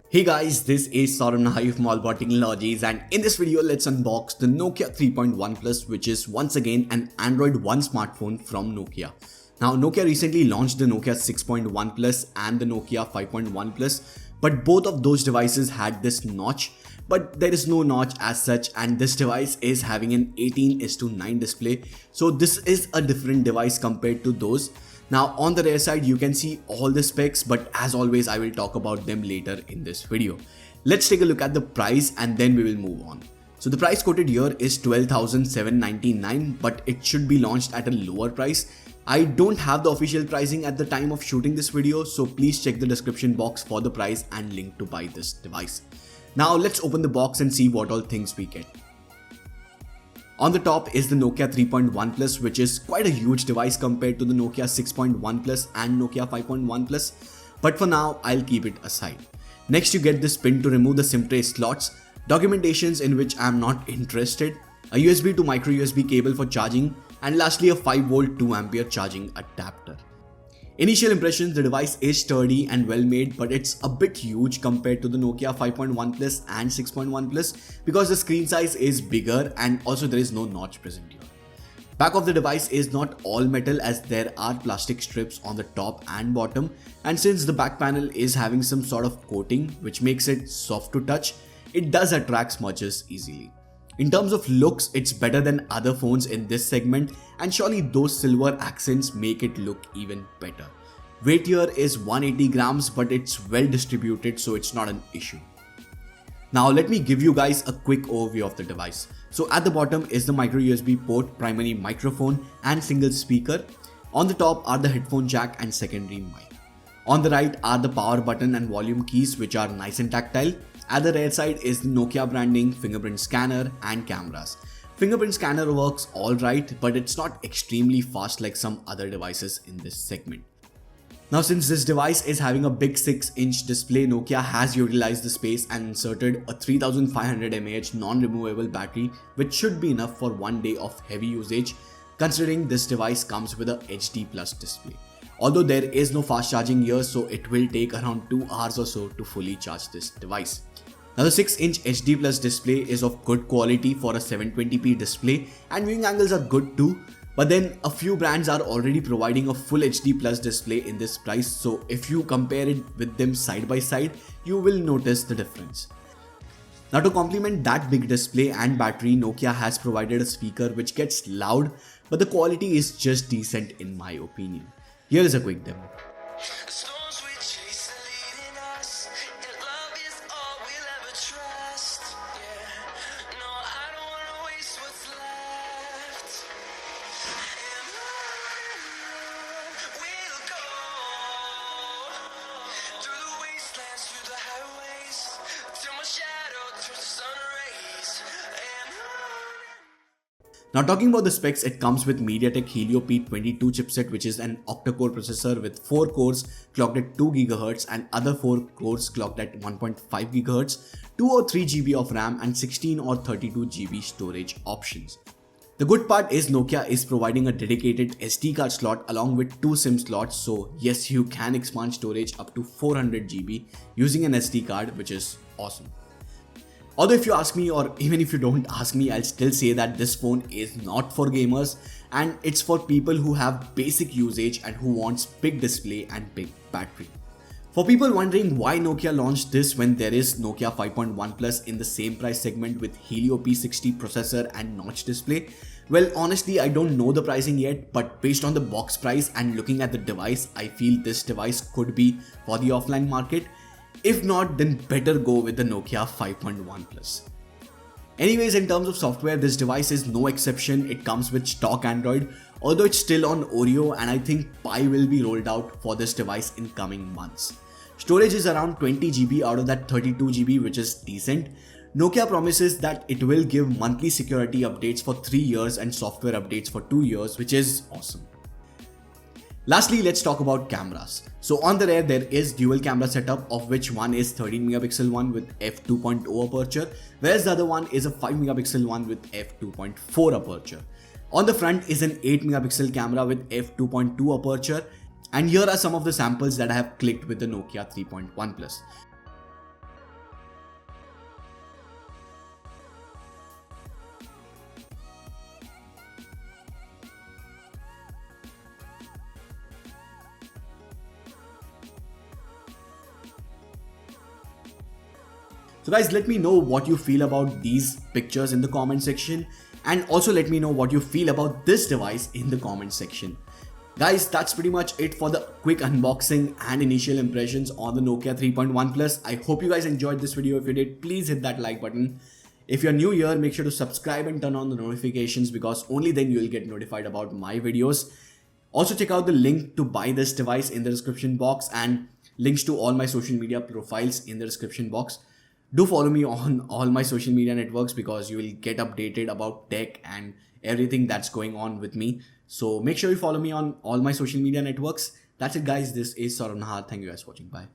Hey guys, this is Saurabh from AllAboutTechnologies, and in this video let's unbox the Nokia 3.1 Plus, which is once again an Android One smartphone from Nokia. Now Nokia recently launched the Nokia 6.1 Plus and the Nokia 5.1 Plus, but both of those devices had this notch, but there is no notch as such, and this device is having an 18:9 display, so this is a different device compared to those. Now on the rear side you can see all the specs, but as always I will talk about them later in this video. Let's take a look at the price and then we will move on. So the price quoted here is 12,799, but it should be launched at a lower price. I don't have the official pricing at the time of shooting this video, so please check the description box for the price and link to buy this device. Now let's open the box and see what all things we get. On the top is the Nokia 3.1 Plus, which is quite a huge device compared to the Nokia 6.1 Plus and Nokia 5.1 Plus, but for now I'll keep it aside. Next you get this pin to remove the SIM tray slots, documentations in which I'm not interested, a USB to micro USB cable for charging, and lastly a 5V 2A charging adapter. Initial impressions, the device is sturdy and well made, but it's a bit huge compared to the Nokia 5.1 Plus and 6.1 Plus because the screen size is bigger and also there is no notch present here. Back of the device is not all metal as there are plastic strips on the top and bottom, and since the back panel is having some sort of coating which makes it soft to touch, it does attract smudges easily. In terms of looks, it's better than other phones in this segment, and surely those silver accents make it look even better. Weight here is 180 grams, but it's well distributed, so it's not an issue. Now let me give you guys a quick overview of the device. So at the bottom is the micro USB port, primary microphone and single speaker. On the top are the headphone jack and secondary mic. On the right are the power button and volume keys, which are nice and tactile. At the rear side is the Nokia branding, fingerprint scanner and cameras. Fingerprint scanner works alright, but it's not extremely fast like some other devices in this segment. Now since this device is having a big 6-inch display, Nokia has utilized the space and inserted a 3500 mAh non-removable battery, which should be enough for one day of heavy usage, considering this device comes with a HD Plus display. Although there is no fast charging here, so it will take around 2 hours or so to fully charge this device. Now the 6-inch HD Plus display is of good quality for a 720p display, and viewing angles are good too, but then a few brands are already providing a full HD Plus display in this price, so if you compare it with them side by side, you will notice the difference. Now to complement that big display and battery, Nokia has provided a speaker which gets loud, but the quality is just decent in my opinion. Here is a quick demo. Now talking about the specs, it comes with MediaTek Helio P22 chipset, which is an octa-core processor with 4 cores clocked at 2 GHz and other 4 cores clocked at 1.5 GHz, 2 or 3 GB of RAM and 16 or 32 GB storage options. The good part is Nokia is providing a dedicated SD card slot along with 2 SIM slots, so yes, you can expand storage up to 400 GB using an SD card, which is awesome. Although if you ask me, or even if you don't ask me, I'll still say that this phone is not for gamers and it's for people who have basic usage and who wants big display and big battery. For people wondering why Nokia launched this when there is Nokia 5.1 Plus in the same price segment with Helio P60 processor and notch display, well honestly I don't know the pricing yet, but based on the box price and looking at the device, I feel this device could be for the offline market. If not, then better go with the Nokia 5.1 Plus. Anyways, in terms of software, this device is no exception. It comes with stock Android, although it's still on Oreo, and I think Pie will be rolled out for this device in coming months. Storage is around 20 GB out of that 32 GB, which is decent. Nokia promises that it will give monthly security updates for 3 years and software updates for 2 years, which is awesome. Lastly, let's talk about cameras. So on the rear there is dual camera setup, of which one is 13 megapixel one with f2.0 aperture, whereas the other one is a 5 megapixel one with f2.4 aperture. On the front is an 8 megapixel camera with f2.2 aperture, and here are some of the samples that I have clicked with the Nokia 3.1 Plus. So guys, let me know what you feel about these pictures in the comment section, and also let me know what you feel about this device in the comment section. Guys, that's pretty much it for the quick unboxing and initial impressions on the Nokia 3.1 Plus. I hope you guys enjoyed this video. If you did, please hit that like button. If you're new here, make sure to subscribe and turn on the notifications, because only then you will get notified about my videos. Also check out the link to buy this device in the description box, and links to all my social media profiles in the description box. Do follow me on all my social media networks, because you will get updated about tech and everything that's going on with me. So make sure you follow me on all my social media networks. That's it guys, this is Saurav Nahar. Thank you guys for watching. Bye.